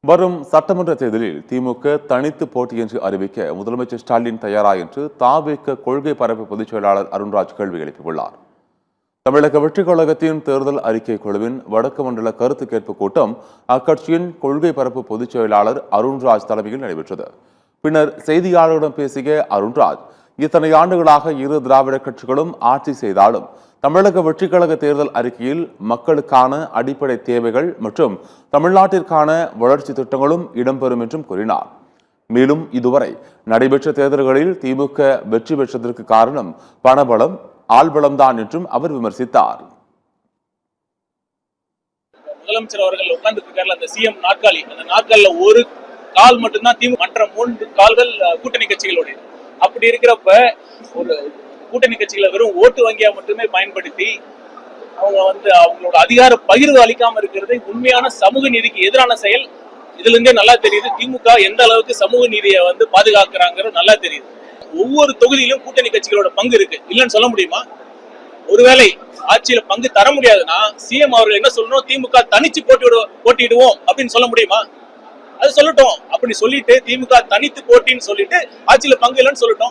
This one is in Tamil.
வரும் சட்டமன்ற தேர்தலில் திமுக தனித்து போட்டியின்றி அறிவிக்க முதலமைச்சர் ஸ்டாலின் தயாரா என்று தாவேக கொள்கை பரப்பு பொதுச் செயலாளர் அருண்ராஜ் கேள்வி எழுப்பியுள்ளார். தமிழக வெற்றிக் கழகத்தின் தேர்தல் அறிக்கை குழுவின் வடக்கு மண்டல கருத்து கேட்பு கூட்டம் அக்கட்சியின் கொள்கை பரப்பு பொதுச் செயலாளர் அருண்ராஜ் தலைமையில் நடைபெற்றது. பின்னர் செய்தியாளர்களிடம் பேசிய அருண்ராஜ், இத்தனை ஆண்டுகளாக இரு திராவிட கட்சிகளும் ஆட்சி செய்தாலும் தமிழக வெற்றிக் கழக தேர்தல் அறிக்கையில் மக்களுக்கான அடிப்படை தேவைகள் மற்றும் தமிழ்நாட்டிற்கான வளர்ச்சி திட்டங்களும் இடம்பெறும் என்றும் கூறினார். மேலும் இதுவரை நடைபெற்ற தேர்தல்களில் திமுக வெற்றி பெற்றதற்கு காரணம் பணபலம், ஆள்பலம்தான் என்றும் அவர் விமர்சித்தார். முதலமைச்சர் அவர்கள் உட்கார்ந்து இருக்காரு அந்த சிஎம் நாற்காலி, அந்த நாற்காலில ஒரு கால் மட்டும்தான் திமுக, மற்ற 3 கால்கள் கூட்டணி கட்சிகளுடைய. அப்படி இருக்கிறப்ப ஒரு கூட்டணி கட்சிகளை வெறும் ஓட்டு வங்கியா மட்டுமே பயன்படுத்தி அவங்க அவங்களோட அதிகார பகிர்வு அளிக்காம இருக்கிறது உண்மையான சமூக நீதிக்கு எதிரான செயல். இதுல இருந்தே நல்லா தெரியுது திமுக எந்த அளவுக்கு சமூக நீதியை பாதுகாக்கிறாங்கிறது நல்லா தெரியுது. ஒவ்வொரு தொகுதியிலும் கூட்டணி கட்சிகளோட பங்கு இருக்கு, இல்லைன்னு சொல்ல முடியுமா? ஒருவேளை ஆட்சியில பங்கு தர முடியாதுன்னா சிஎம் அவர்கள் என்ன சொல்லணும், திமுக தனிச்சு போட்டியிடுவோம் அப்படின்னு சொல்ல முடியுமா? அது சொல்லட்டும். அப்படி சொல்லிட்டு திமுக தனித்து போட்டின்னு சொல்லிட்டு ஆட்சியில பங்கு இல்லைன்னு சொல்லட்டும்.